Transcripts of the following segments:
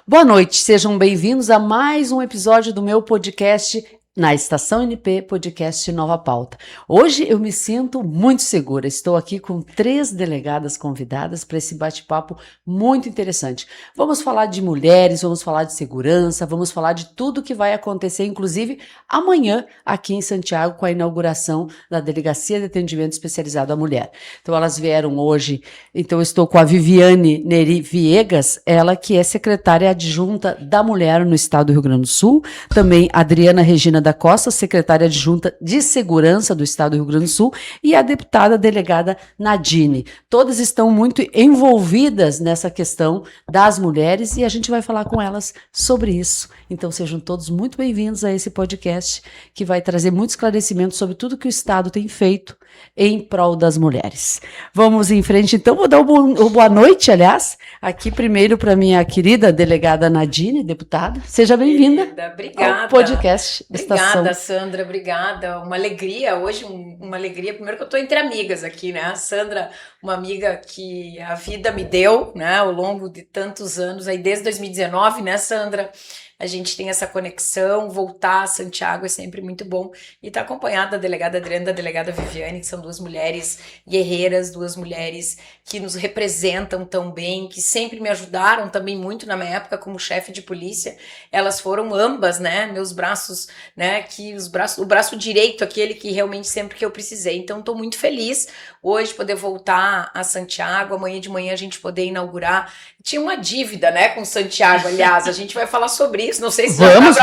Boa noite, sejam bem-vindos a mais um episódio do meu podcast na Estação NP, podcast Nova Pauta. Hoje eu me sinto muito segura, estou aqui com 3 delegadas convidadas para esse bate-papo muito interessante. Vamos falar de mulheres, vamos falar de segurança, vamos falar de tudo que vai acontecer, inclusive amanhã aqui em Santiago com a inauguração da Delegacia de Atendimento Especializado à Mulher. Então elas vieram hoje, então eu estou com a Viviane Neri Viegas, ela que é secretária adjunta da Mulher no Estado do Rio Grande do Sul, também Adriana Regina da Costa, secretária adjunta de Segurança do Estado do Rio Grande do Sul, e a deputada delegada Nadine. Todas estão muito envolvidas nessa questão das mulheres e a gente vai falar com elas sobre isso. Então sejam todos muito bem-vindos a esse podcast que vai trazer muito esclarecimento sobre tudo que o Estado tem feito em prol das mulheres. Vamos em frente, então. Vou dar o boa noite, aliás, aqui primeiro para minha querida delegada Nadine, deputada. Seja bem-vinda ao podcast. Obrigada, Sandra, obrigada. Uma alegria, hoje uma alegria. Primeiro que eu estou entre amigas aqui, né? A Sandra, uma amiga que a vida me deu, né? Ao longo de tantos anos, aí desde 2019, né, Sandra? A gente tem essa conexão, voltar a Santiago é sempre muito bom. E estar acompanhada da delegada Adriana e da delegada Viviane, que são 2 mulheres guerreiras, 2 mulheres que nos representam tão bem, que sempre me ajudaram também muito na minha época como chefe de polícia. Elas foram ambas, né, meus braços, né, o braço direito, aquele que realmente sempre que eu precisei. Então estou muito feliz hoje poder voltar a Santiago, amanhã de manhã a gente poder inaugurar. Tinha uma dívida, né, com Santiago, aliás, a gente vai falar sobre isso, não sei se vamos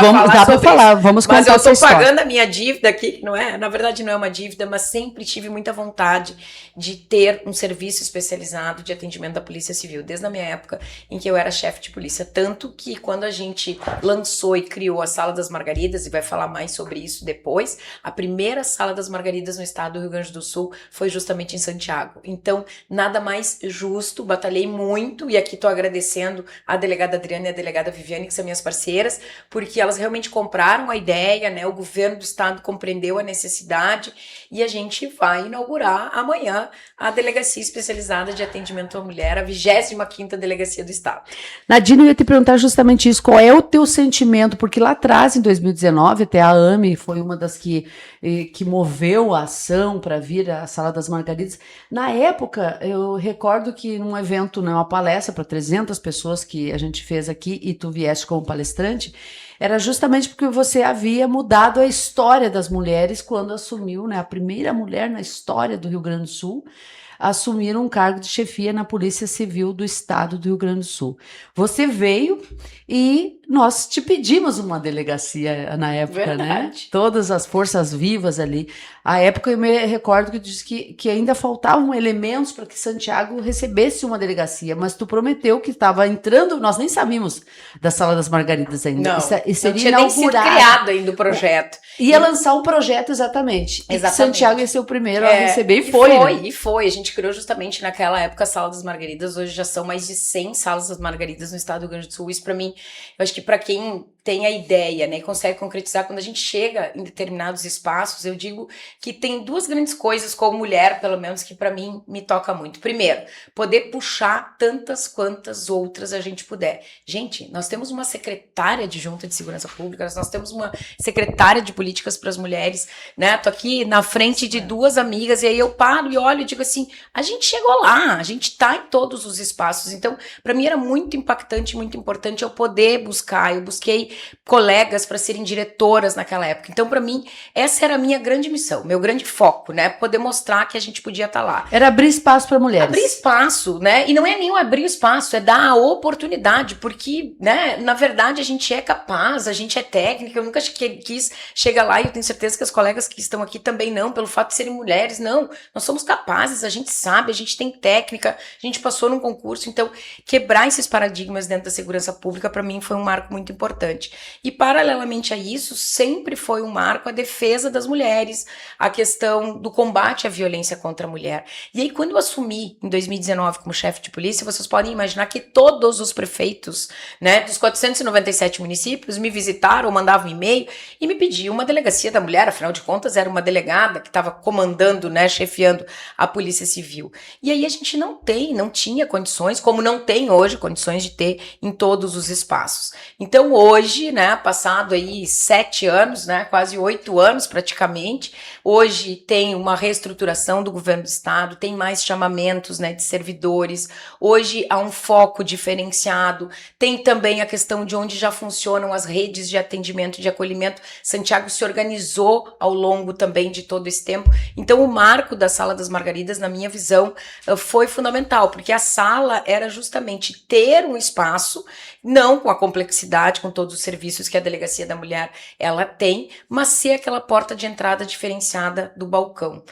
falar, vamos contar. Mas eu estou pagando a minha dívida aqui, não é? Na verdade não é uma dívida, mas sempre tive muita vontade de ter um serviço especializado de atendimento da Polícia Civil, desde a minha época em que eu era chefe de polícia, tanto que quando a gente lançou e criou a Sala das Margaridas, e vai falar mais sobre isso depois, a primeira Sala das Margaridas no estado do Rio Grande do Sul foi justamente em Santiago. Então, nada mais justo, batalhei muito, e aqui estou agradecendo a delegada Adriana e a delegada Viviane, que são minhas parceiras, porque elas realmente compraram a ideia, né? O governo do estado compreendeu a necessidade e a gente vai inaugurar amanhã a Delegacia Especializada de Atendimento à Mulher, a 25ª Delegacia do Estado. Nadine, eu ia te perguntar justamente isso, qual é o teu sentimento, porque lá atrás, em 2019, até a AME foi uma das que moveu a ação para vir à Sala das Margaridas. Na época, eu recordo que num evento, né, uma palestra para 300 pessoas que a gente fez aqui e tu vieste como palestrante, era justamente porque você havia mudado a história das mulheres quando assumiu, né, a primeira mulher na história do Rio Grande do Sul assumir um cargo de chefia na Polícia Civil do Estado do Rio Grande do Sul. Você veio e nós te pedimos uma delegacia na época, verdade, né? Todas as forças vivas ali. À época eu me recordo que disse que ainda faltavam elementos para que Santiago recebesse uma delegacia, mas tu prometeu que estava entrando, nós nem sabíamos da Sala das Margaridas ainda. Não, seria não tinha nem sido criado ainda o projeto. Ia lançar um projeto exatamente. E Santiago ia ser o primeiro a receber e foi. E foi. A gente criou justamente naquela época a Sala das Margaridas. Hoje já são mais de 100 Salas das Margaridas no estado do Rio Grande do Sul. Isso para mim, eu acho que para quem tem a ideia, né, e consegue concretizar, quando a gente chega em determinados espaços, eu digo que tem 2 grandes coisas como mulher, pelo menos, que para mim me toca muito. Primeiro, poder puxar tantas quantas outras a gente puder. Gente, nós temos uma secretária adjunta de Segurança Pública, nós temos uma secretária de Políticas para as Mulheres, né, tô aqui na frente de 2 amigas, e aí eu paro e olho e digo assim, a gente chegou lá, a gente tá em todos os espaços. Então, para mim era muito impactante, muito importante eu poder buscar. Eu busquei colegas para serem diretoras naquela época. Então, para mim, essa era a minha grande missão, meu grande foco, né? Poder mostrar que a gente podia estar lá. Era abrir espaço para mulheres. Abrir espaço, né? E não é nem o abrir espaço, é dar a oportunidade, porque, né, na verdade, a gente é capaz, a gente é técnica. Eu nunca quis chegar lá, e eu tenho certeza que as colegas que estão aqui também não, pelo fato de serem mulheres, não. Nós somos capazes, a gente sabe, a gente tem técnica, a gente passou num concurso. Então, quebrar esses paradigmas dentro da segurança pública, para mim, foi um marco muito importante. E, paralelamente a isso, sempre foi um marco a defesa das mulheres, a questão do combate à violência contra a mulher. E aí, quando eu assumi em 2019 como chefe de polícia, vocês podem imaginar que todos os prefeitos, né, dos 497 municípios me visitaram, mandavam e-mail e me pediam uma delegacia da mulher, afinal de contas era uma delegada que estava comandando, né, chefiando a Polícia Civil. E aí a gente não tinha condições, como não tem hoje condições de ter em todos os espaços. Então hoje, né, passado aí 7 anos, né, quase 8 anos praticamente, hoje tem uma reestruturação do governo do estado, tem mais chamamentos, né, de servidores, hoje há um foco diferenciado, tem também a questão de onde já funcionam as redes de atendimento, de acolhimento. Santiago se organizou ao longo também de todo esse tempo, então o marco da Sala das Margaridas, na minha visão, foi fundamental, porque a sala era justamente ter um espaço, não com a complexidade, com todos os serviços que a Delegacia da Mulher ela tem, mas ser aquela porta de entrada diferenciada do balcão.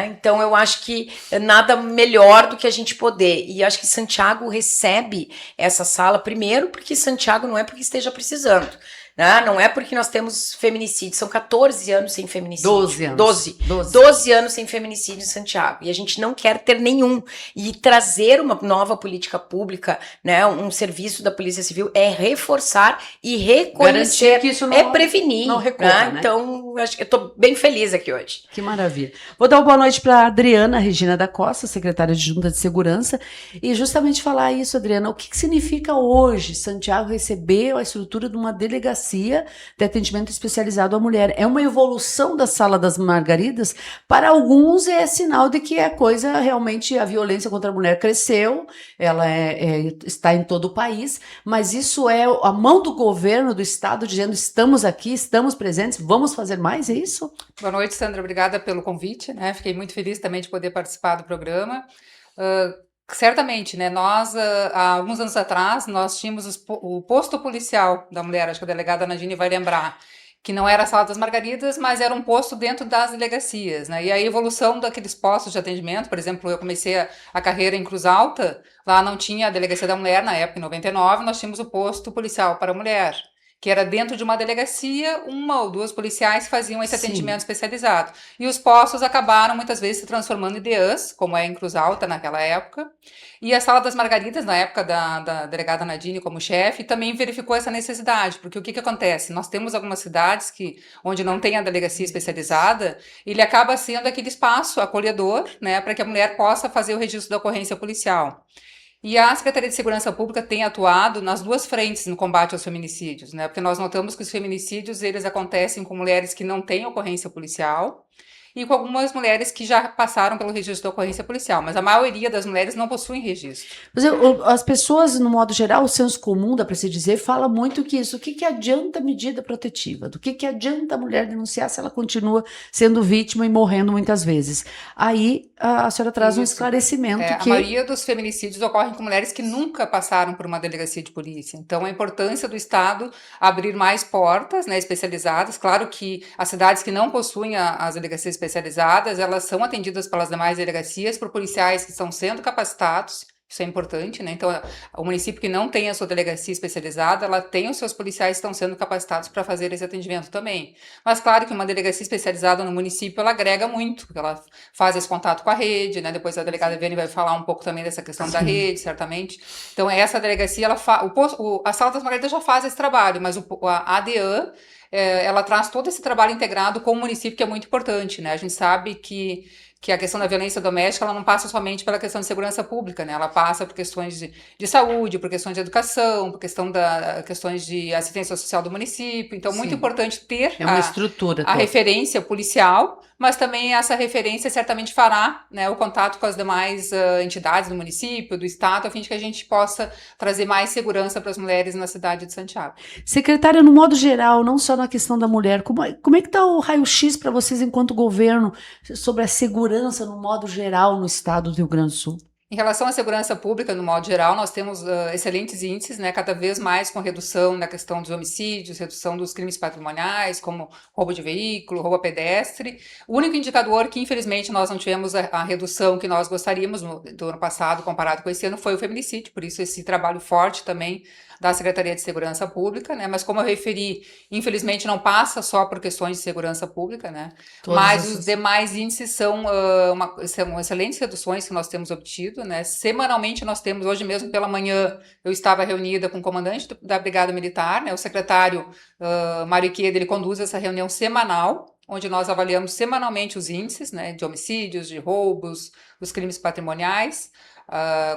Então eu acho que nada melhor do que a gente poder, e acho que Santiago recebe essa sala, primeiro porque Santiago não é porque esteja precisando, né? Não é porque nós temos feminicídio, são 14 anos sem feminicídio. 12 anos. 12 anos sem feminicídio em Santiago, e a gente não quer ter nenhum, e trazer uma nova política pública, né, um serviço da Polícia Civil é reforçar e reconhecer, garantir que isso não, é prevenir, não recorra, né? Então, acho que eu tô bem feliz aqui hoje. Que maravilha. Vou dar uma boa noite para Adriana Regina da Costa, secretária de Junta de Segurança, e justamente falar isso, Adriana, o que significa hoje Santiago receber a estrutura de uma delegacia de atendimento especializado à mulher? É uma evolução da Sala das Margaridas? Para alguns é sinal de que a coisa realmente, a violência contra a mulher cresceu, ela está em todo o país, mas isso é a mão do governo, do estado, dizendo estamos aqui, estamos presentes, vamos fazer mais, é isso? Boa noite, Sandra, obrigada pelo convite, né? Fiquei muito feliz também de poder participar do programa. Certamente, né, nós, há alguns anos atrás, nós tínhamos o posto policial da mulher, acho que a delegada Nadine vai lembrar, que não era a Sala das Margaridas, mas era um posto dentro das delegacias, né, e a evolução daqueles postos de atendimento, por exemplo, eu comecei a carreira em Cruz Alta, lá não tinha a Delegacia da Mulher, na época, em 99, nós tínhamos o posto policial para a mulher, que era dentro de uma delegacia, 1 ou 2 policiais que faziam esse atendimento especializado. E os postos acabaram, muitas vezes, se transformando em DEAs, como é em Cruz Alta naquela época. E a Sala das Margaridas, na época da delegada Nadine como chefe, também verificou essa necessidade, porque o que acontece? Nós temos algumas cidades onde não tem a delegacia especializada, ele acaba sendo aquele espaço acolhedor, né, para que a mulher possa fazer o registro da ocorrência policial. E a Secretaria de Segurança Pública tem atuado nas 2 frentes no combate aos feminicídios, né? Porque nós notamos que os feminicídios, eles acontecem com mulheres que não têm ocorrência policial e com algumas mulheres que já passaram pelo registro da ocorrência policial, mas a maioria das mulheres não possuem registro. As pessoas, no modo geral, o senso comum, dá para se dizer, fala muito que isso, o que adianta a medida protetiva? Do que adianta a mulher denunciar se ela continua sendo vítima e morrendo muitas vezes? Aí a senhora traz um esclarecimento que... A maioria dos feminicídios ocorrem com mulheres que nunca passaram por uma delegacia de polícia. Então, a importância do Estado abrir mais portas, né, especializadas. Claro que as cidades que não possuem as delegacias especializadas, elas são atendidas pelas demais delegacias por policiais que estão sendo capacitados. Isso é importante, né? Então, o município que não tem a sua delegacia especializada, ela tem os seus policiais que estão sendo capacitados para fazer esse atendimento também. Mas, claro que uma delegacia especializada no município, ela agrega muito, porque ela faz esse contato com a rede, né? Depois a delegada Viane vai falar um pouco também dessa questão da rede, certamente. Então, essa delegacia, a Sala das Margaridas já faz esse trabalho, mas a ADAN, ela traz todo esse trabalho integrado com o município, que é muito importante, né? A gente sabe que a questão da violência doméstica, ela não passa somente pela questão de segurança pública, né? Ela passa por questões de saúde, por questões de educação, por questões de assistência social do município. Então, muito importante ter uma estrutura a referência policial, mas também essa referência certamente fará, né, o contato com as demais entidades do município, do estado, a fim de que a gente possa trazer mais segurança para as mulheres na cidade de Santiago. Secretária, no modo geral, não só na questão da mulher, como é que está o raio-x para vocês enquanto governo sobre a segurança no modo geral no estado do Rio Grande do Sul? Em relação à segurança pública, no modo geral, nós temos excelentes índices, né, cada vez mais com redução na questão dos homicídios, redução dos crimes patrimoniais, como roubo de veículo, roubo a pedestre. O único indicador que, infelizmente, nós não tivemos a redução que nós gostaríamos do ano passado, comparado com esse ano, foi o feminicídio, por isso esse trabalho forte também da Secretaria de Segurança Pública, né? Mas como eu referi, infelizmente não passa só por questões de segurança pública, né? Mas os demais índices são excelentes reduções que nós temos obtido, né? Semanalmente nós temos, hoje mesmo pela manhã, eu estava reunida com o comandante da Brigada Militar, né? O secretário Mário Iqueda, ele conduz essa reunião semanal, onde nós avaliamos semanalmente os índices, né, de homicídios, de roubos, dos crimes patrimoniais.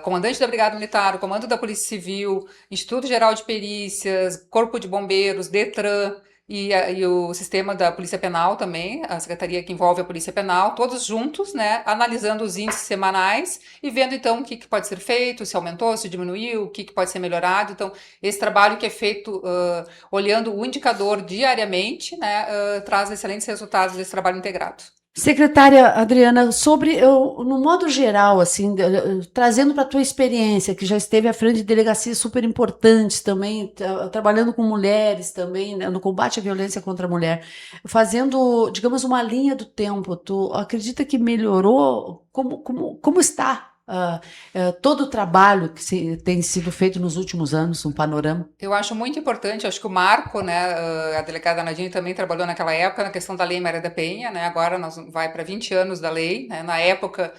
Comandante da Brigada Militar, o Comando da Polícia Civil, Instituto Geral de Perícias, Corpo de Bombeiros, Detran e o sistema da Polícia Penal também, a secretaria que envolve a Polícia Penal, todos juntos, né, analisando os índices semanais e vendo então o que pode ser feito, se aumentou, se diminuiu, o que pode ser melhorado. Então, esse trabalho que é feito olhando o indicador diariamente, né, traz excelentes resultados desse trabalho integrado. Secretária Adriana, no modo geral, assim, trazendo para a tua experiência, que já esteve à frente de delegacias super importantes também, trabalhando com mulheres também, né, no combate à violência contra a mulher, fazendo, digamos, uma linha do tempo, tu acredita que melhorou? Como está todo o trabalho que tem sido feito nos últimos anos, um panorama? Eu acho muito importante, acho que o Marco, né, a delegada Nadine também trabalhou naquela época na questão da Lei Maria da Penha, né, agora nós vai para 20 anos da lei, né, na época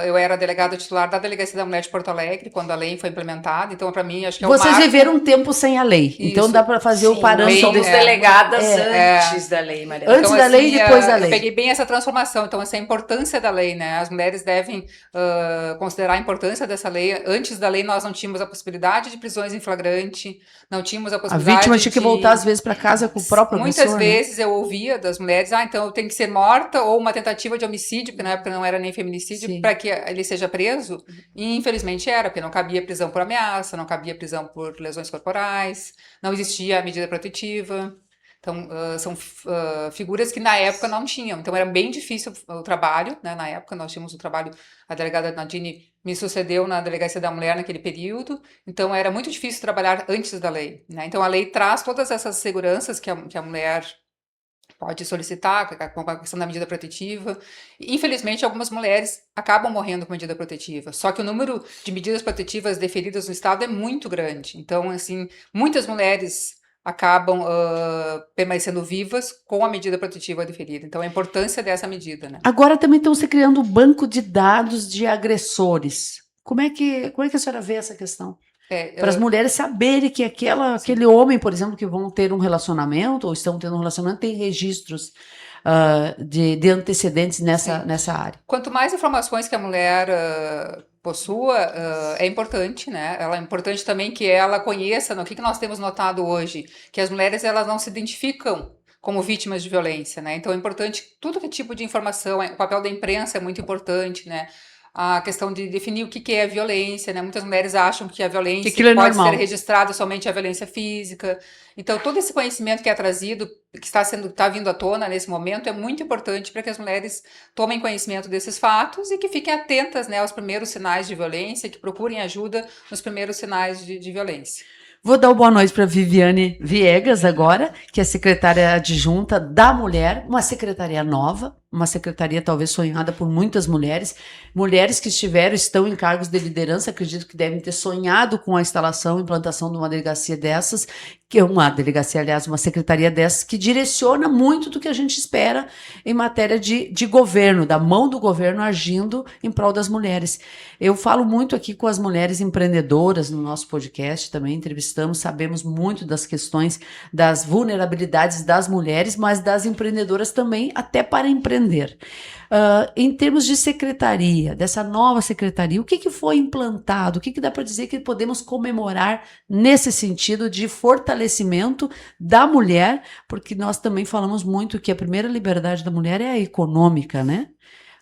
eu era delegada titular da Delegacia da Mulher de Porto Alegre, quando a lei foi implementada, então para mim acho que é o marco. Vocês viveram um tempo sem a lei, então dá para fazer o parâmetro. Somos delegadas antes da lei, Maria. Antes da lei e depois da lei. Eu peguei bem essa transformação, então essa importância da lei, né, as mulheres devem considerar a importância dessa lei. Antes da lei nós não tínhamos a possibilidade de prisões em flagrante, não tínhamos a possibilidade. A vítima tinha que voltar às vezes para casa com o próprio agressor. Muitas vezes eu ouvia das mulheres, então eu tenho que ser morta ou uma tentativa de homicídio, porque na época não era nem feminicídio, para que ele seja preso, e infelizmente era, porque não cabia prisão por ameaça, não cabia prisão por lesões corporais, não existia a medida protetiva. Então, são figuras que na época não tinham. Então, era bem difícil o trabalho, né? Na época, nós tínhamos o trabalho, a delegada Nadine me sucedeu na Delegacia da Mulher naquele período, então era muito difícil trabalhar antes da lei, né? Então, a lei traz todas essas seguranças que a mulher pode solicitar, com a questão da medida protetiva. Infelizmente, algumas mulheres acabam morrendo com medida protetiva, só que o número de medidas protetivas deferidas no Estado é muito grande. Então, assim, muitas mulheres acabam permanecendo vivas com a medida protetiva deferida. Então, a importância dessa medida, né? Agora também estão se criando um banco de dados de agressores. Como é que a senhora vê essa questão? Para as mulheres saberem que aquele homem, por exemplo, que vão ter um relacionamento ou estão tendo um relacionamento, tem registros de antecedentes nessa área. Quanto mais informações que a mulher possua, é importante, né? É importante também que ela conheça, o que nós temos notado hoje, que as mulheres elas não se identificam como vítimas de violência, né? Então é importante tudo que tipo de informação, o papel da imprensa é muito importante, né? A questão de definir o que é violência, né? Muitas mulheres acham que a violência pode ser registrada somente a violência física. Então, todo esse conhecimento que é trazido, que está vindo à tona nesse momento, é muito importante para que as mulheres tomem conhecimento desses fatos e que fiquem atentas, né, aos primeiros sinais de violência, que procurem ajuda nos primeiros sinais de violência. Vou dar uma boa noite para Viviane Viegas agora, que é secretária adjunta da Mulher, uma secretaria nova, uma secretaria talvez sonhada por muitas mulheres que estão em cargos de liderança, acredito que devem ter sonhado com a instalação e implantação de uma delegacia dessas, que é uma delegacia, aliás, uma secretaria dessas, que direciona muito do que a gente espera em matéria de governo, da mão do governo agindo em prol das mulheres. Eu falo muito aqui com as mulheres empreendedoras no nosso podcast, também entrevistamos, sabemos muito das questões das vulnerabilidades das mulheres, mas das empreendedoras também, até para empreender. Em termos de secretaria, dessa nova secretaria, o que foi implantado? O que dá para dizer que podemos comemorar nesse sentido de fortalecimento da mulher? Porque nós também falamos muito que a primeira liberdade da mulher é a econômica, né?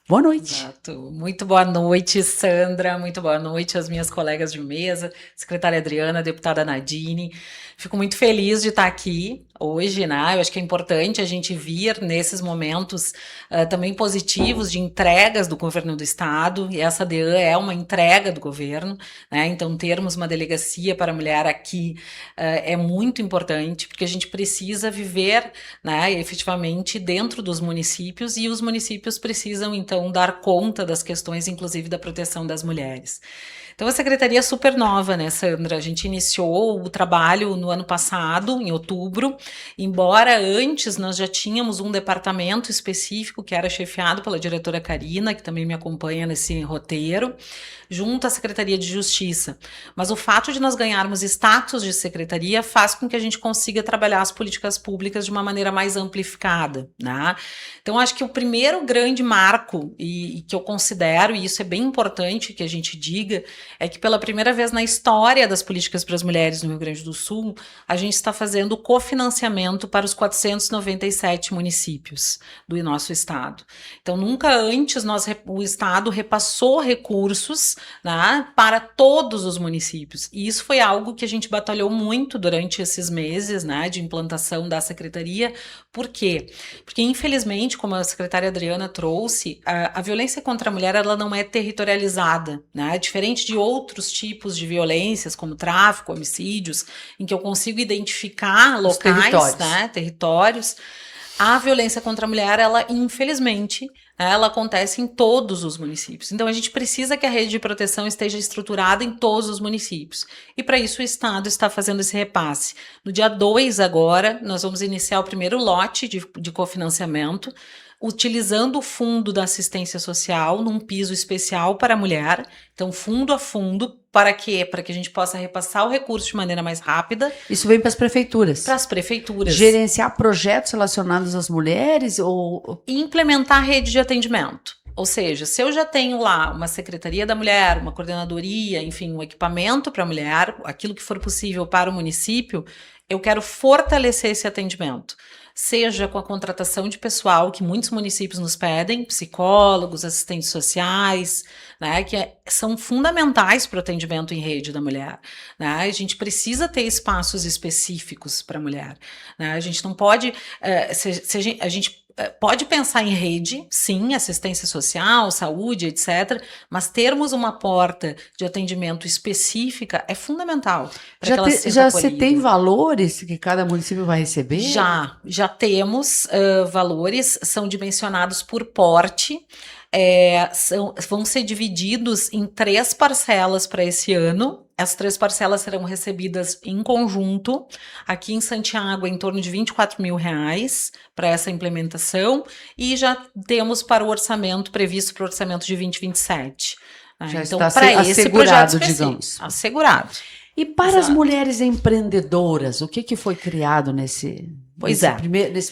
Boa noite. Exato. Muito boa noite, Sandra. Muito boa noite às minhas colegas de mesa, secretária Adriana, deputada Nadine. Fico muito feliz de estar aqui. hoje, né? Eu acho que é importante a gente vir nesses momentos também positivos de entregas do governo do estado, e essa DEAN é uma entrega do governo, né? Então, termos uma delegacia para a mulher aqui é muito importante, porque a gente precisa viver, né, efetivamente dentro dos municípios, e os municípios precisam, então, dar conta das questões, inclusive da proteção das mulheres. Então, a secretaria é super nova, né, Sandra? A gente iniciou o trabalho no ano passado, em outubro, embora antes nós já tínhamos um departamento específico que era chefiado pela diretora Karina, que também me acompanha nesse roteiro, junto à Secretaria de Justiça. Mas o fato de nós ganharmos status de secretaria faz com que a gente consiga trabalhar as políticas públicas de uma maneira mais amplificada, né? Então, acho que o primeiro grande marco, e que eu considero, e isso é bem importante que a gente diga, é que pela primeira vez na história das políticas para as mulheres no Rio Grande do Sul, a gente está fazendo cofinanciamento para os 497 municípios do nosso estado. Então, nunca antes o estado repassou recursos, né, para todos os municípios. E isso foi algo que a gente batalhou muito durante esses meses, né, de implantação da secretaria. Por quê? Porque, infelizmente, como a secretária Adriana trouxe, a violência contra a mulher ela não é territorializada, né? Diferente de outros tipos de violências, como tráfico, homicídios, em que eu consigo identificar locais, né, territórios. A violência contra a mulher, ela, infelizmente, ela acontece em todos os municípios. Então, a gente precisa que a rede de proteção esteja estruturada em todos os municípios. E, para isso, o Estado está fazendo esse repasse. No dia 2, agora, nós vamos iniciar o primeiro lote de cofinanciamento, utilizando o fundo da assistência social num piso especial para a mulher. Então, fundo a fundo, para quê? Para que a gente possa repassar o recurso de maneira mais rápida. Isso vem para as prefeituras? Para as prefeituras. Gerenciar projetos relacionados às mulheres ou... Implementar a rede de atendimento. Ou seja, se eu já tenho lá uma Secretaria da Mulher, uma coordenadoria, enfim, um equipamento para a mulher, aquilo que for possível para o município, eu quero fortalecer esse atendimento. Seja com a contratação de pessoal, que muitos municípios nos pedem, psicólogos, assistentes sociais, né, que são fundamentais para o atendimento em rede da mulher, né? A gente precisa ter espaços específicos para a mulher, né? A gente não pode, a gente pode pensar em rede, sim, assistência social, saúde, etc., mas termos uma porta de atendimento específica é fundamental para que ela se sinta Já acolhida. você tem valores que cada município vai receber? Já temos valores, são dimensionados por porte, vão ser divididos em 3 parcelas para esse ano. As 3 parcelas serão recebidas em conjunto. Aqui em Santiago, em torno de R$24 mil para essa implementação. E já temos para o orçamento, previsto para o orçamento de 2027. Já então, está para esse projeto digamos. Assegurado. E para Exato. as mulheres empreendedoras, o que foi criado nesse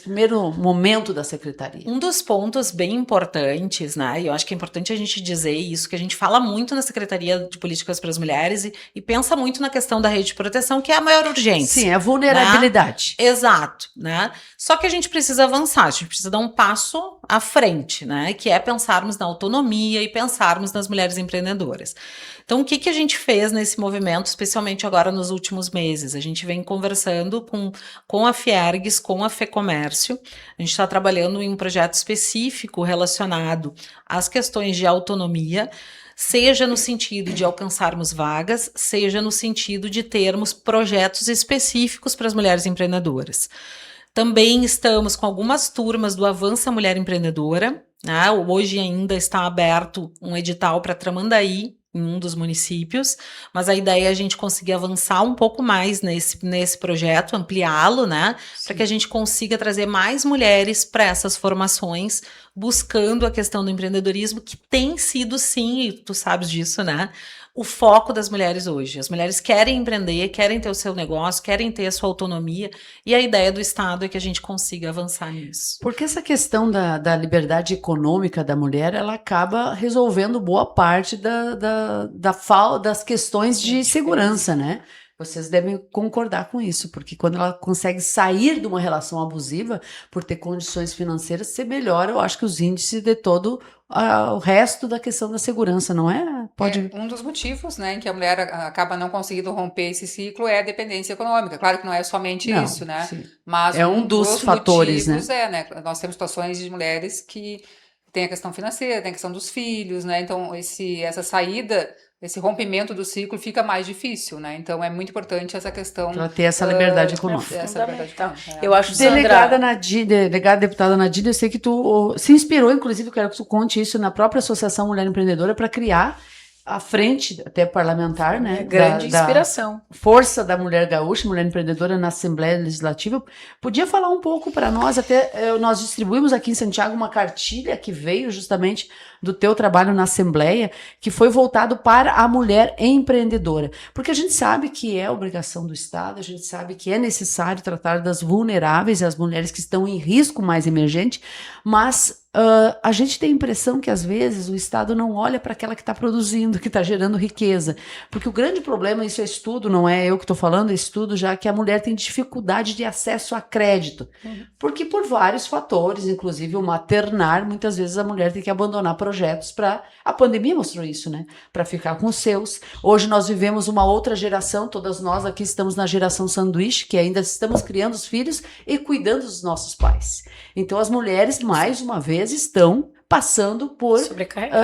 primeiro momento da secretaria? Um dos pontos bem importantes, né, e eu acho que é importante a gente dizer isso, que a gente fala muito na Secretaria de Políticas para as Mulheres e pensa muito na questão da rede de proteção, que é a maior urgência. Sim, é a vulnerabilidade. Né? Exato, né? Só que a gente precisa avançar, a gente precisa dar um passo à frente, né, que é pensarmos na autonomia e pensarmos nas mulheres empreendedoras. Então, o que a gente fez nesse movimento, especialmente agora nos últimos meses? A gente vem conversando com a Fiergues, com a FEComércio. A gente está trabalhando em um projeto específico relacionado às questões de autonomia, seja no sentido de alcançarmos vagas, seja no sentido de termos projetos específicos para as mulheres empreendedoras. Também estamos com algumas turmas do Avança Mulher Empreendedora, né? Hoje ainda está aberto um edital para Tramandaí, em um dos municípios, mas a ideia é a gente conseguir avançar um pouco mais nesse projeto, ampliá-lo, né, para que a gente consiga trazer mais mulheres para essas formações, buscando a questão do empreendedorismo, que tem sido, sim, e tu sabes disso, né, o foco das mulheres hoje. As mulheres querem empreender, querem ter o seu negócio, querem ter a sua autonomia, e a ideia do Estado é que a gente consiga avançar nisso. Porque essa questão da liberdade econômica da mulher, ela acaba resolvendo boa parte das questões de segurança, né? Vocês devem concordar com isso, porque quando ela consegue sair de uma relação abusiva por ter condições financeiras, você melhora, eu acho que os índices de todo o resto da questão da segurança, não é? Pode. Um dos motivos, né, em que a mulher acaba não conseguindo romper esse ciclo é a dependência econômica. Claro que não é somente Não, isso, né? sim. Mas É um dos fatores, motivos né? Nós temos situações de mulheres que têm a questão financeira, tem a questão dos filhos, né? Então, essa saída, esse rompimento do ciclo fica mais difícil, né? Então, é muito importante essa questão. Ela ter essa liberdade econômica. Essa liberdade econômica. Eu acho, Delegada Sandra, delegada deputada Nadine, eu sei que tu se inspirou, inclusive, eu quero que tu conte isso na própria Associação Mulher Empreendedora para criar a frente, até parlamentar, né? grande inspiração. Força da Mulher Gaúcha, Mulher Empreendedora na Assembleia Legislativa. Podia falar um pouco para nós, até nós distribuímos aqui em Santiago uma cartilha que veio justamente do teu trabalho na Assembleia, que foi voltado para a mulher empreendedora. Porque a gente sabe que é obrigação do Estado, a gente sabe que é necessário tratar das vulneráveis e as mulheres que estão em risco mais emergente, mas a gente tem a impressão que às vezes o Estado não olha para aquela que está produzindo, que está gerando riqueza. Porque o grande problema, isso é estudo, não é eu que estou falando, é estudo já que a mulher tem dificuldade de acesso a crédito. Porque por vários fatores, inclusive o maternar, muitas vezes a mulher tem que abandonar projetos para... A pandemia mostrou isso, né? Para ficar com os seus. Hoje nós vivemos uma outra geração, todas nós aqui estamos na geração sanduíche, que ainda estamos criando os filhos e cuidando dos nossos pais. Então as mulheres, mais uma vez, estão passando por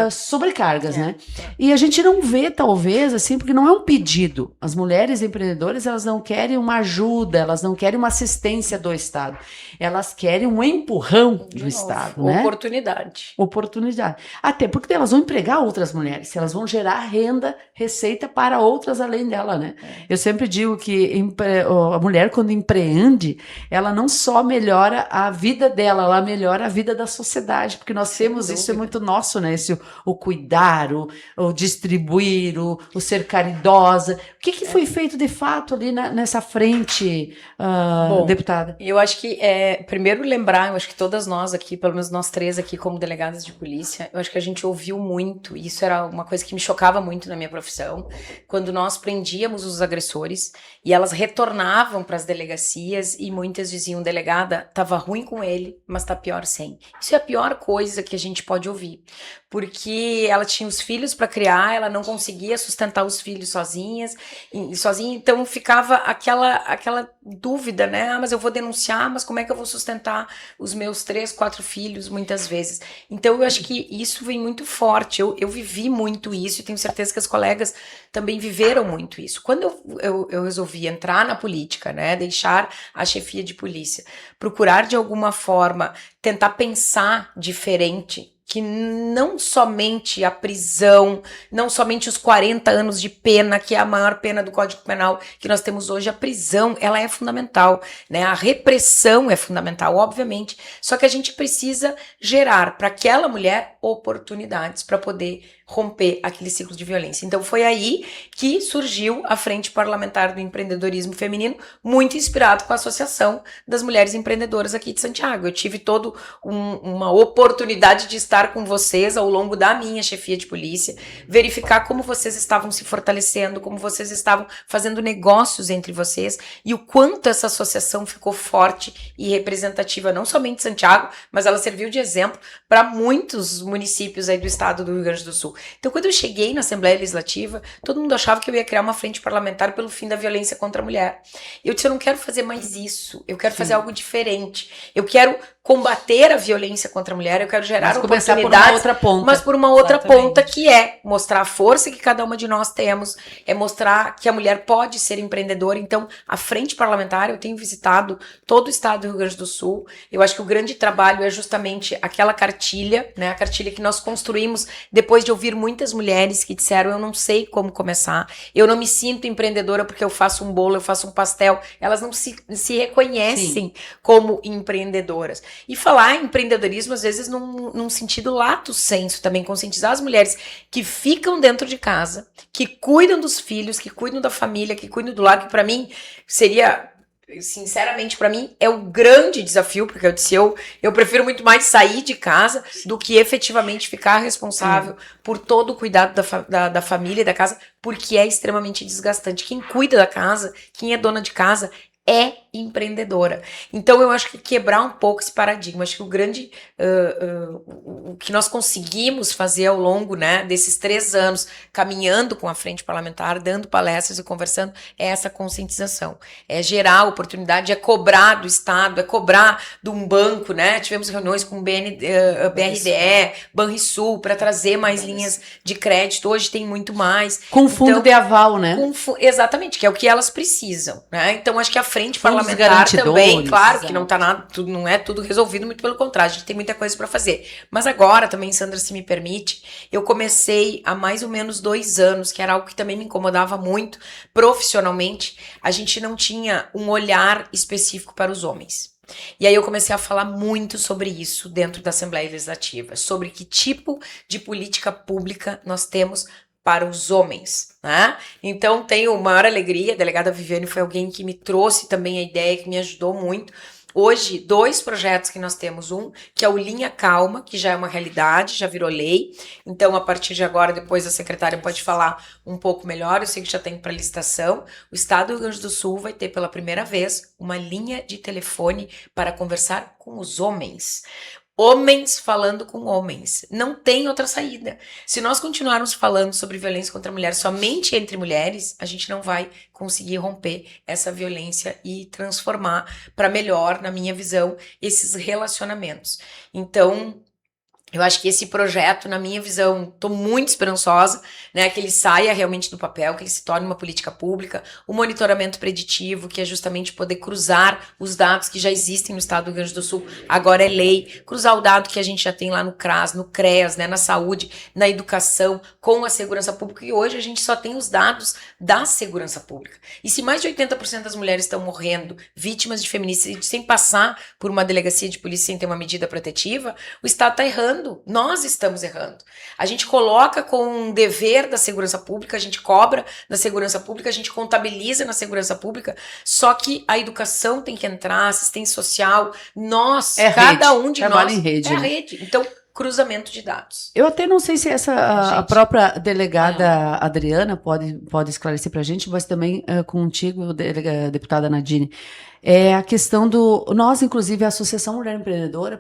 sobrecargas, né? E a gente não vê, talvez, assim, porque não é um pedido. As mulheres empreendedoras, elas não querem uma ajuda, elas não querem uma assistência do Estado. Elas querem um empurrão do Estado, né? Oportunidade. Até porque elas vão empregar outras mulheres, elas vão gerar renda, receita para outras além dela, né? Eu sempre digo que a mulher, quando empreende, ela não só melhora a vida dela, ela melhora a vida da sociedade, porque nós temos isso é muito nosso, né? O cuidar, o distribuir, o ser caridosa. O que foi feito de fato ali nessa frente, deputada? Eu acho que, primeiro lembrar, eu acho que todas nós aqui, pelo menos nós três aqui como delegadas de polícia, eu acho que a gente ouviu muito, e isso era uma coisa que me chocava muito na minha profissão, quando nós prendíamos os agressores e elas retornavam para as delegacias e muitas diziam, delegada, tava ruim com ele, mas tá pior sem. Isso é a pior coisa que a gente pode ouvir, porque ela tinha os filhos para criar, ela não conseguia sustentar os filhos sozinha, então ficava aquela dúvida, né? Ah, mas eu vou denunciar, mas como é que eu vou sustentar os meus 3, 4 filhos muitas vezes? Então eu acho que isso vem muito forte, eu vivi muito isso e tenho certeza que as colegas também viveram muito isso. Quando eu resolvi entrar na política, né, deixar a chefia de polícia, procurar de alguma forma tentar pensar diferente, que não somente a prisão, não somente os 40 anos de pena, que é a maior pena do Código Penal que nós temos hoje, a prisão, ela é fundamental, né? A repressão é fundamental, obviamente, só que a gente precisa gerar para aquela mulher oportunidades para poder romper aquele ciclo de violência. Então foi aí que surgiu a Frente Parlamentar do Empreendedorismo Feminino, muito inspirado com a Associação das Mulheres Empreendedoras aqui de Santiago. Eu tive toda uma oportunidade de estar com vocês ao longo da minha chefia de polícia, verificar como vocês estavam se fortalecendo, como vocês estavam fazendo negócios entre vocês e o quanto essa associação ficou forte e representativa, não somente de Santiago, mas ela serviu de exemplo para muitos municípios aí do estado do Rio Grande do Sul. Então, quando eu cheguei na Assembleia Legislativa, todo mundo achava que eu ia criar uma frente parlamentar pelo fim da violência contra a mulher. Eu disse, eu não quero fazer mais isso, eu quero fazer algo diferente, eu quero combater a violência contra a mulher, eu quero gerar oportunidades, por uma outra ponta. Mas por uma outra ponta, que é mostrar a força que cada uma de nós temos, é mostrar que a mulher pode ser empreendedora. Então, a frente parlamentar, eu tenho visitado todo o estado do Rio Grande do Sul, eu acho que o grande trabalho é justamente aquela cartilha, né, a cartilha que nós construímos depois de ouvir muitas mulheres que disseram, eu não sei como começar, eu não me sinto empreendedora porque eu faço um bolo, eu faço um pastel, elas não se reconhecem como empreendedoras. E falar em empreendedorismo, às vezes, num sentido lato sensu, também conscientizar as mulheres que ficam dentro de casa, que cuidam dos filhos, que cuidam da família, que cuidam do lar, que para mim seria sinceramente, para mim, é o grande desafio, porque eu disse, eu prefiro muito mais sair de casa do que efetivamente ficar responsável por todo o cuidado da família e da casa, porque é extremamente desgastante. Quem cuida da casa, quem é dona de casa, é empreendedora. Então eu acho que quebrar um pouco esse paradigma, acho que o grande o que nós conseguimos fazer ao longo, né, desses 3 anos caminhando com a frente parlamentar, dando palestras e conversando, é essa conscientização, é gerar oportunidade, é cobrar do Estado, é cobrar de um banco, né, tivemos reuniões com o BRDE, Banrisul, para trazer mais linhas de crédito, hoje tem muito mais. Com fundo de aval, né? Exatamente, que é o que elas precisam, né, então acho que a frente Fundos parlamentar também, claro que exato. não tá nada, não é tudo resolvido, muito pelo contrário, a gente tem muita coisa para fazer. Mas agora também, Sandra, se me permite, eu comecei há mais ou menos 2 anos, que era algo que também me incomodava muito, profissionalmente, a gente não tinha um olhar específico para os homens. E aí eu comecei a falar muito sobre isso dentro da Assembleia Legislativa, sobre que tipo de política pública nós temos para os homens, né? Então tenho maior alegria, a delegada Viviane foi alguém que me trouxe também a ideia, que me ajudou muito. Hoje, 2 projetos que nós temos, um que é o Linha Calma, que já é uma realidade, já virou lei, então a partir de agora, depois a secretária pode falar um pouco melhor, eu sei que já tem para licitação, o Estado do Rio Grande do Sul vai ter pela primeira vez uma linha de telefone para conversar com os homens. Homens falando com homens. Não tem outra saída. Se nós continuarmos falando sobre violência contra a mulher somente entre mulheres, a gente não vai conseguir romper essa violência e transformar para melhor, na minha visão, esses relacionamentos. Então, eu acho que esse projeto, na minha visão, estou muito esperançosa, né, que ele saia realmente do papel, que ele se torne uma política pública, o monitoramento preditivo, que é justamente poder cruzar os dados que já existem no Estado do Rio Grande do Sul, agora é lei, cruzar o dado que a gente já tem lá no CRAS, no CREAS, né, na saúde, na educação, com a segurança pública, e hoje a gente só tem os dados da segurança pública. E se mais de 80% das mulheres estão morrendo, vítimas de feminicídio, sem passar por uma delegacia de polícia, sem ter uma medida protetiva, o Estado está errando. Nós estamos errando. A gente coloca com um dever da segurança pública, a gente cobra da segurança pública, a gente contabiliza na segurança pública, só que a educação tem que entrar, assistência social, nós, cada um de nós, em rede, é a né? rede. Então, cruzamento de dados. Eu até não sei se a própria delegada Adriana pode esclarecer para a gente, mas também contigo, deputada Nadine. É a questão nós, inclusive, a Associação Mulher Empreendedora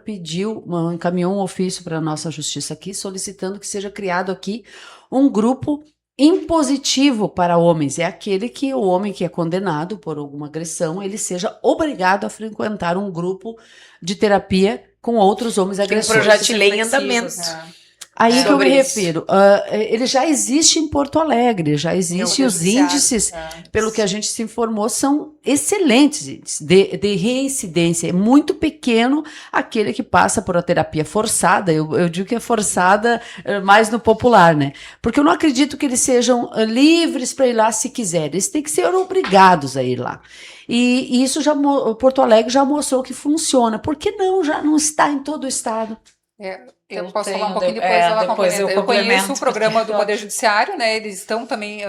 encaminhou um ofício para a nossa justiça aqui, solicitando que seja criado aqui um grupo impositivo para homens. É aquele que o homem que é condenado por alguma agressão, ele seja obrigado a frequentar um grupo de terapia com outros homens agressores. Um projeto de lei em andamento. Aí que eu me isso. refiro, ele já existe em Porto Alegre, já existe, os índices, pelo que a gente se informou, são excelentes índices de reincidência. É muito pequeno aquele que passa por a terapia forçada, eu digo que é forçada mais no popular, né? Porque eu não acredito que eles sejam livres para ir lá se quiserem, eles têm que ser obrigados a ir lá. E isso Porto Alegre já mostrou que funciona. Por que não? Já não está em todo o estado. Eu posso falar um pouquinho depois, ela complementa. Eu conheço o programa do Poder Judiciário, né? Eles estão também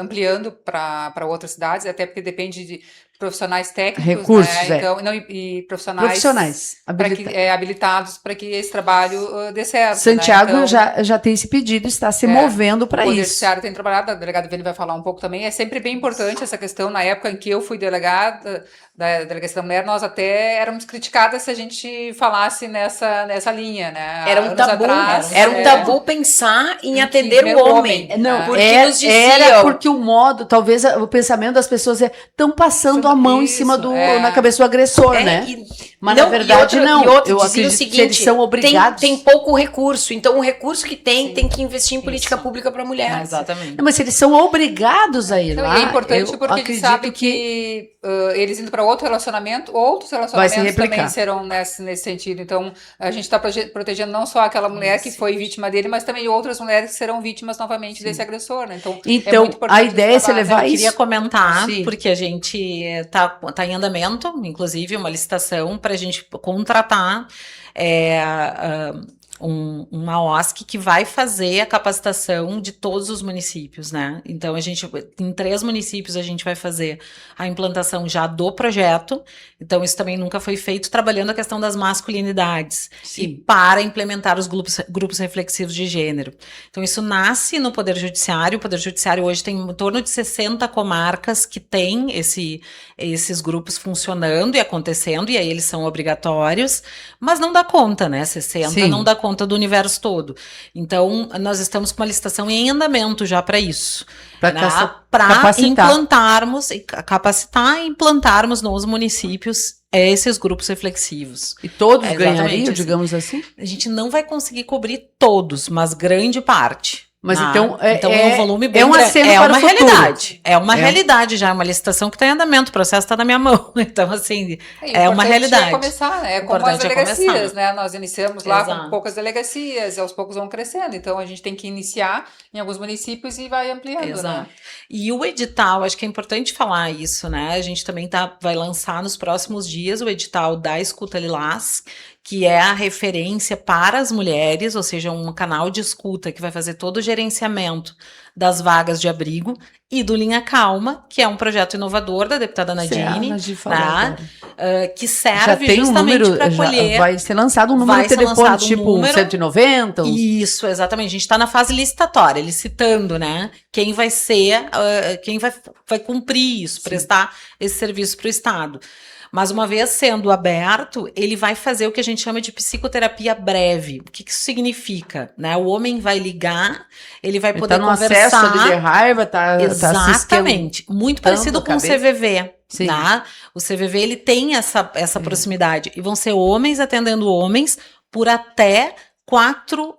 ampliando para outras cidades, até porque depende de profissionais técnicos, recursos, né? Então, e profissionais habilitados para que esse trabalho dê certo. Santiago, né? Então, já tem esse pedido, está se movendo para isso. O Poder Judiciário tem trabalhado, a delegada Viviane vai falar um pouco também. É sempre bem importante essa questão. Na época em que eu fui delegada da Delegacia da Mulher, nós até éramos criticadas se a gente falasse nessa linha, né? Era um tabu, era um tabu pensar em atender o homem. Não, porque nos diziam, era porque o modo, talvez o pensamento das pessoas estão passando a mão em cima na cabeça do agressor, né? Mas na verdade não. Eu acredito o seguinte, que eles são obrigados. Tem pouco recurso, então o recurso que tem que investir em política pública para mulheres. Exatamente. Não, mas eles são obrigados a ir lá. É importante porque eles sabem que eles indo para outros relacionamentos também serão nesse sentido. Então, a gente está protegendo não só aquela mulher que foi vítima dele, mas também outras mulheres que serão vítimas novamente desse agressor, né? Então é muito importante a ideia é se levar isso. Eu queria comentar, porque a gente está em andamento, inclusive, uma licitação para a gente contratar uma OSC que vai fazer a capacitação de todos os municípios, né? Então, em 3 municípios, a gente vai fazer a implantação já do projeto. Então, isso também nunca foi feito, trabalhando a questão das masculinidades. Sim. E para implementar os grupos reflexivos de gênero. Então, isso nasce no Poder Judiciário. O Poder Judiciário hoje tem em torno de 60 comarcas que têm esses grupos funcionando e acontecendo, e aí eles são obrigatórios, mas não dá conta, né? 60 Sim. não dá conta do universo todo. Então, nós estamos com uma licitação em andamento já para isso. Para Para implantarmos, capacitar e implantarmos nos municípios esses grupos reflexivos. E todos Exatamente, ganhariam, assim. digamos assim? A gente não vai conseguir cobrir todos, mas grande parte. Mas Ah, então um volume bem é um grande. aceno É para uma o futuro. realidade. É uma realidade já, é uma licitação que está em andamento, o processo está na minha mão. Então, assim, é uma realidade. É começar, né? Como as Importante é delegacias, começar. né? Nós iniciamos lá Exato. com poucas delegacias, e aos poucos vão crescendo. Então, a gente tem que iniciar em alguns municípios e vai ampliando, Exato. né? E o edital, acho que é importante falar isso, né? A gente também vai lançar nos próximos dias o edital da Escuta Lilás, que é a referência para as mulheres, ou seja, um canal de escuta que vai fazer todo o gerenciamento das vagas de abrigo, e do Linha Calma, que é um projeto inovador da deputada Nadine, que serve já tem justamente para acolher. Vai ser lançado um número de telefone, tipo 190? Isso, exatamente. A gente está na fase licitatória, licitando, né? Quem vai ser, quem vai cumprir isso, prestar esse serviço para o Estado. Mas uma vez sendo aberto, ele vai fazer o que a gente chama de psicoterapia breve. O que isso significa? Né? O homem vai ligar, ele vai poder conversar. Tá no acesso de raiva, Exatamente. Muito parecido com o CVV. Sim. Né? O CVV ele tem essa proximidade. E vão ser homens atendendo homens por até 4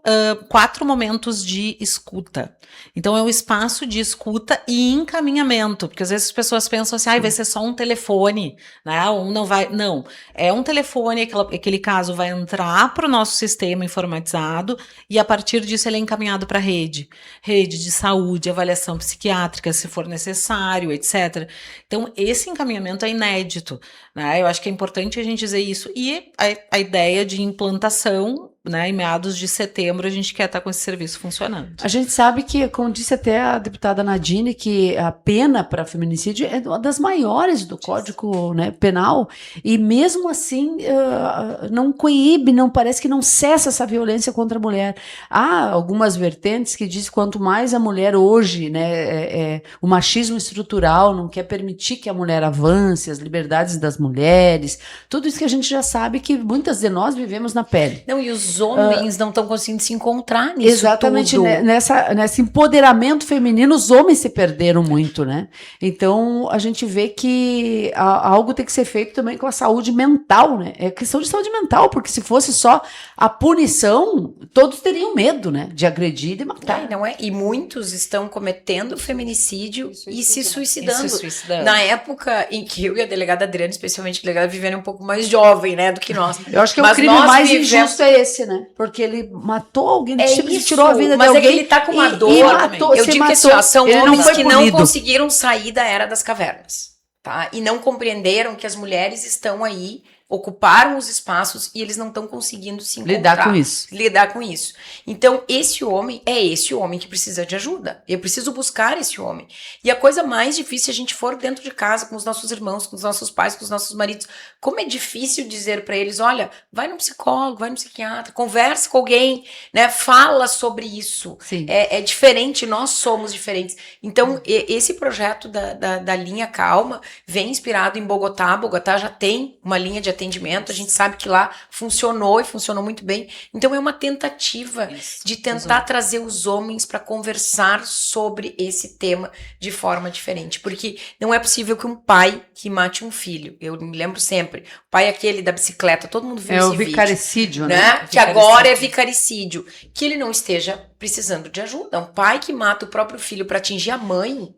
momentos de escuta. Então, é um espaço de escuta e encaminhamento, porque às vezes as pessoas pensam assim, vai ser só um telefone, né? Não vai. Não, é um telefone, aquele caso vai entrar para o nosso sistema informatizado e a partir disso ele é encaminhado para a rede de saúde, avaliação psiquiátrica, se for necessário, etc. Então, esse encaminhamento é inédito, né? Eu acho que é importante a gente dizer isso. E a ideia de implantação, né, em meados de setembro, a gente quer estar com esse serviço funcionando. A gente sabe que, como disse até a deputada Nadine, que a pena para feminicídio é uma das maiores do Código, né, Penal, e mesmo assim não coíbe, não parece que não cessa essa violência contra a mulher. Há algumas vertentes que dizem que quanto mais a mulher hoje, né, o machismo estrutural não quer permitir que a mulher avance, as liberdades das mulheres, tudo isso que a gente já sabe que muitas de nós vivemos na pele. Não, e os homens não estão conseguindo se encontrar nisso. Exatamente, tudo. Nesse empoderamento feminino, os homens se perderam muito, né? Então, a gente vê que algo tem que ser feito também com a saúde mental, né? É questão de saúde mental, porque se fosse só a punição, todos teriam medo, né? De agredir e de matar. Não é? E muitos estão cometendo feminicídio e se suicidando. suicidando. Na época em que eu e a delegada Adriana, especialmente a delegada Viviane, um pouco mais jovem, né, do que nós. Eu acho que o crime mais injusto é esse, né? Porque ele matou alguém, tirou a vida de alguém. Mas é que ele tá com uma dor. Eu digo que são homens que não conseguiram sair da era das cavernas, tá? E não compreenderam que as mulheres estão aí, ocuparam os espaços e eles não estão conseguindo se encontrar. Lidar com isso. Então, esse homem que precisa de ajuda. Eu preciso buscar esse homem. E a coisa mais difícil, se a gente for dentro de casa com os nossos irmãos, com os nossos pais, com os nossos maridos, como é difícil dizer para eles, olha, vai no psicólogo, vai no psiquiatra, conversa com alguém, né? Fala sobre isso. É diferente, nós somos diferentes. Então, esse projeto da Linha Calma vem inspirado em Bogotá. Bogotá já tem uma linha de atendimento, a gente sabe que lá funcionou e funcionou muito bem. Então é uma tentativa de tentar trazer os homens para conversar sobre esse tema de forma diferente, porque não é possível que um pai que mate um filho, eu me lembro sempre, o pai aquele da bicicleta, todo mundo viu esse vídeo. É o vicaricídio, né? Que agora é vicaricídio, que ele não esteja precisando de ajuda. Um pai que mata o próprio filho para atingir a mãe,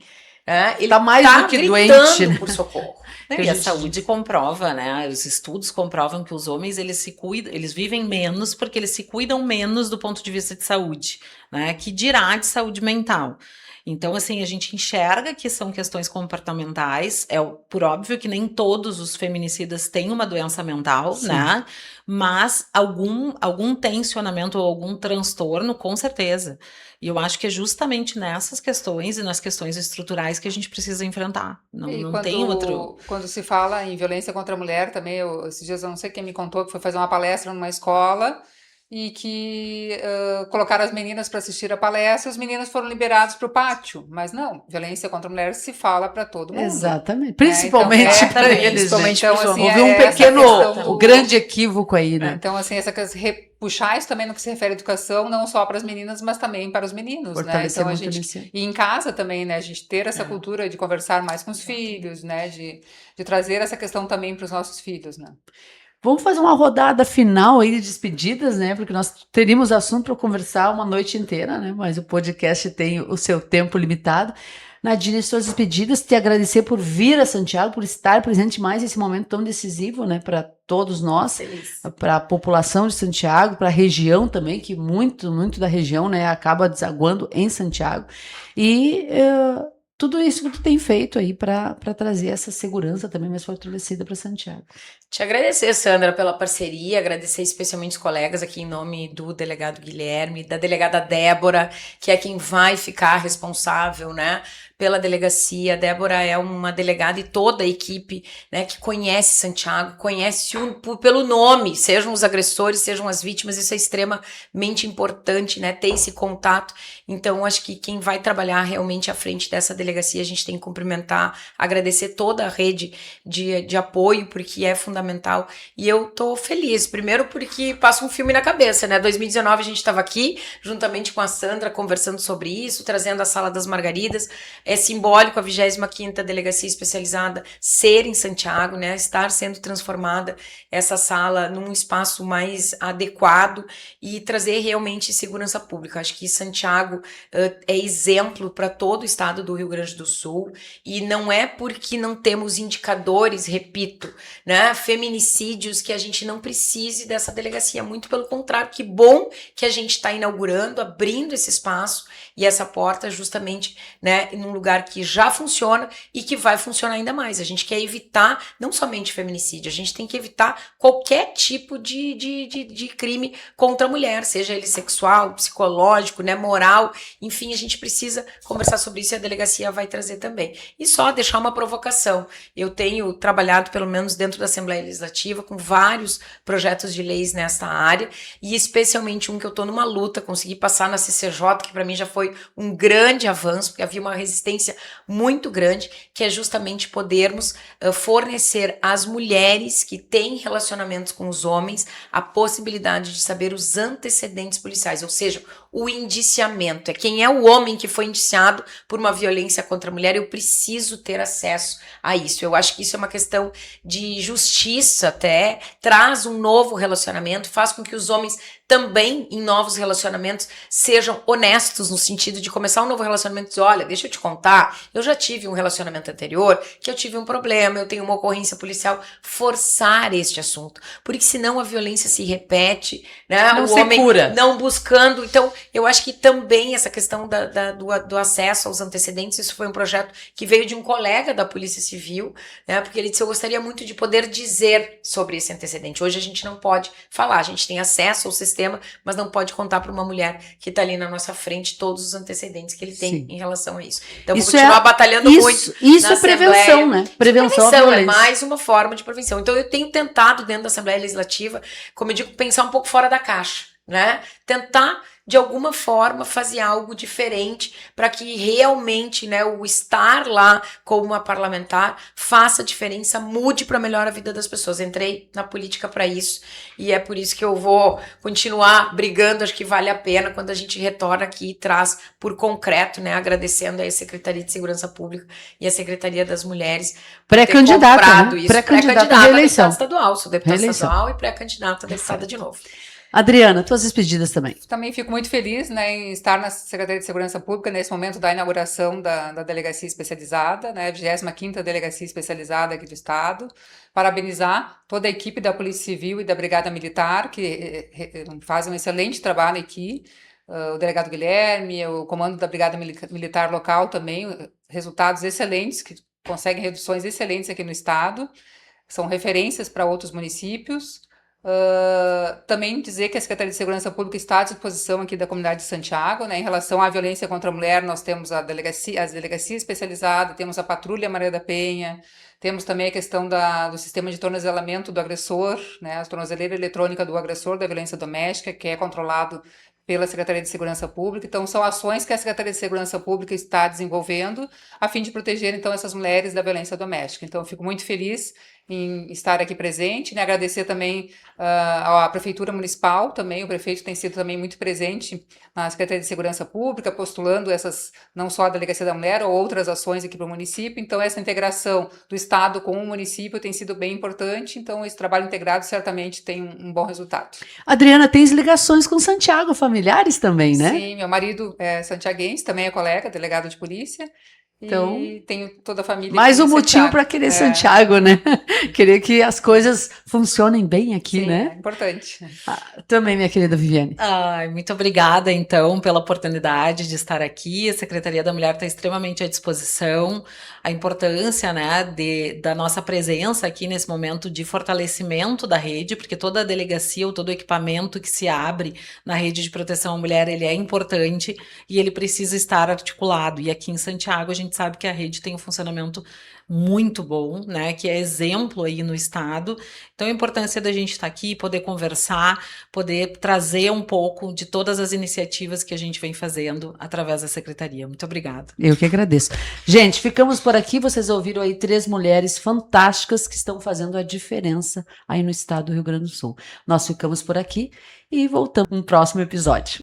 ele tá mais do que doente, né? Por socorro. E a saúde comprova, né? Os estudos comprovam que os homens eles vivem menos porque eles se cuidam menos do ponto de vista de saúde, né? Que dirá de saúde mental. Então, assim, a gente enxerga que são questões comportamentais, por óbvio que nem todos os feminicidas têm uma doença mental, Sim. né? Mas algum tensionamento ou algum transtorno, com certeza. E eu acho que é justamente nessas questões e nas questões estruturais que a gente precisa enfrentar. Não tem outro. Quando se fala em violência contra a mulher também, esses dias eu não sei quem me contou que foi fazer uma palestra numa escola e que colocaram as meninas para assistir a palestra, os meninos foram liberados para o pátio. Mas não, violência contra a mulher se fala para todo mundo. Exatamente. Principalmente Então, para eles. principalmente Né? pros homens. Houve um essa pequeno, questão grande equívoco aí, né? Então, assim, puxar isso também no que se refere à educação, não só para as meninas, mas também para os meninos, né? Fortalecer Então, muito e em casa também, né? A gente ter essa cultura de conversar mais com os filhos, né? De trazer essa questão também para os nossos filhos, né? Vamos fazer uma rodada final aí de despedidas, né? Porque nós teríamos assunto para conversar uma noite inteira, né? Mas o podcast tem o seu tempo limitado. Nadine, suas despedidas, te agradecer por vir a Santiago, por estar presente mais nesse momento tão decisivo, né? Para todos nós, para a população de Santiago, para a região também, que muito da região, né? Acaba desaguando em Santiago. E tudo isso que tu tem feito aí para trazer essa segurança também mais fortalecida para Santiago. Te agradecer, Sandra, pela parceria, agradecer especialmente os colegas aqui em nome do delegado Guilherme, da delegada Débora, que é quem vai ficar responsável, né, pela delegacia. A Débora é uma delegada e toda a equipe, né, que conhece Santiago, conhece pelo nome, sejam os agressores, sejam as vítimas. Isso é extremamente importante, né, ter esse contato. Então, acho que quem vai trabalhar realmente à frente dessa delegacia, a gente tem que cumprimentar, agradecer toda a rede de apoio, porque é fundamental. E eu tô feliz, primeiro porque passa um filme na cabeça, né? 2019 a gente estava aqui, juntamente com a Sandra, conversando sobre isso, trazendo a Sala das Margaridas. É simbólico a 25ª Delegacia Especializada ser em Santiago, né? Estar sendo transformada essa sala num espaço mais adequado e trazer realmente segurança pública. Acho que Santiago é exemplo para todo o estado do Rio Grande do Sul, e não é porque não temos indicadores, repito, né, feminicídios, que a gente não precise dessa delegacia. Muito pelo contrário, que bom que a gente está inaugurando, abrindo esse espaço e essa porta justamente, né, num lugar que já funciona e que vai funcionar ainda mais. A gente quer evitar não somente feminicídio, a gente tem que evitar qualquer tipo de crime contra a mulher, seja ele sexual, psicológico, né, moral, enfim, a gente precisa conversar sobre isso e a delegacia vai trazer também. E só deixar uma provocação. Eu tenho trabalhado, pelo menos dentro da Assembleia Legislativa, com vários projetos de leis nessa área, e especialmente um que eu estou numa luta, consegui passar na CCJ, que para mim já foi um grande avanço, porque havia uma resistência muito grande, que é justamente podermos fornecer às mulheres que têm relacionamentos com os homens a possibilidade de saber os antecedentes policiais, ou seja, o indiciamento. É quem é o homem que foi indiciado por uma violência contra a mulher, eu preciso ter acesso a isso. Eu acho que isso é uma questão de justiça até, traz um novo relacionamento, faz com que os homens também em novos relacionamentos sejam honestos, no sentido de começar um novo relacionamento e dizer, olha, deixa eu te contar, eu já tive um relacionamento anterior, que eu tive um problema, eu tenho uma ocorrência policial, forçar este assunto, porque senão a violência se repete, né? Não o se homem cura. Não buscando. Então, eu acho que também essa questão do acesso aos antecedentes, isso foi um projeto que veio de um colega da Polícia Civil, né? Porque ele disse, eu gostaria muito de poder dizer sobre esse antecedente. Hoje a gente não pode falar, a gente tem acesso ao sistema, mas não pode contar para uma mulher que está ali na nossa frente todos os antecedentes que ele tem Sim. em relação a isso. Então, Isso vou continuar batalhando muito. Isso na é prevenção, né? Prevenção à é violência. mais uma forma de prevenção. Então, eu tenho tentado, dentro da Assembleia Legislativa, como eu digo, pensar um pouco fora da caixa, né? Tentar, de alguma forma, fazer algo diferente para que realmente, né, o estar lá como uma parlamentar faça diferença, mude para melhor a vida das pessoas. Entrei na política para isso e é por isso que eu vou continuar brigando. Acho que vale a pena quando a gente retorna aqui e traz por concreto, né, agradecendo a Secretaria de Segurança Pública e a Secretaria das Mulheres por ter Pré-candidata, comprado né? isso. Pré-candidata à reeleição. Deputada estadual, sou deputada Reeleição. estadual e pré-candidata a deputada de novo. Adriana, tuas despedidas também. Também fico muito feliz, né, em estar na Secretaria de Segurança Pública nesse momento da inauguração da Delegacia Especializada, né, 25ª Delegacia Especializada aqui do Estado. Parabenizar toda a equipe da Polícia Civil e da Brigada Militar, que fazem um excelente trabalho aqui, o delegado Guilherme, o comando da Brigada Militar Local também, resultados excelentes, que conseguem reduções excelentes aqui no estado, são referências para outros municípios. Também dizer que a Secretaria de Segurança Pública está à disposição aqui da comunidade de Santiago, né? Em relação à violência contra a mulher, nós temos as delegacia especializada, temos a Patrulha Maria da Penha, temos também a questão do sistema de tornozelamento do agressor, né? A tornozeleira eletrônica do agressor da violência doméstica, que é controlado pela Secretaria de Segurança Pública. Então, são ações que a Secretaria de Segurança Pública está desenvolvendo a fim de proteger, então, essas mulheres da violência doméstica. Então, eu fico muito feliz em estar aqui presente, né? Agradecer também à Prefeitura Municipal, também, o prefeito tem sido também muito presente na Secretaria de Segurança Pública, postulando essas, não só a Delegacia da Mulher, ou outras ações aqui para o município. Então, essa integração do Estado com o município tem sido bem importante, então esse trabalho integrado certamente tem um bom resultado. Adriana, tens ligações com Santiago, familiares também, né? Sim, meu marido é santiaguense, também é colega, delegado de polícia. Então, e tenho toda a família mais aqui um em motivo Santiago. para querer Santiago, né? Querer que as coisas funcionem bem aqui, Sim, né? é importante. Também, minha querida Viviane. Ai, muito obrigada, então, pela oportunidade de estar aqui. A Secretaria da Mulher está extremamente à disposição. A importância, né, da nossa presença aqui nesse momento de fortalecimento da rede, porque toda a delegacia ou todo o equipamento que se abre na rede de proteção à mulher, ele é importante e ele precisa estar articulado. E aqui em Santiago, a gente sabe que a rede tem um funcionamento muito bom, né, que é exemplo aí no estado. Então, a importância da gente estar aqui, poder conversar, poder trazer um pouco de todas as iniciativas que a gente vem fazendo através da Secretaria. Muito obrigada. Eu que agradeço. Gente, ficamos por aqui. Vocês ouviram aí 3 mulheres fantásticas que estão fazendo a diferença aí no estado do Rio Grande do Sul. Nós ficamos por aqui e voltamos no próximo episódio.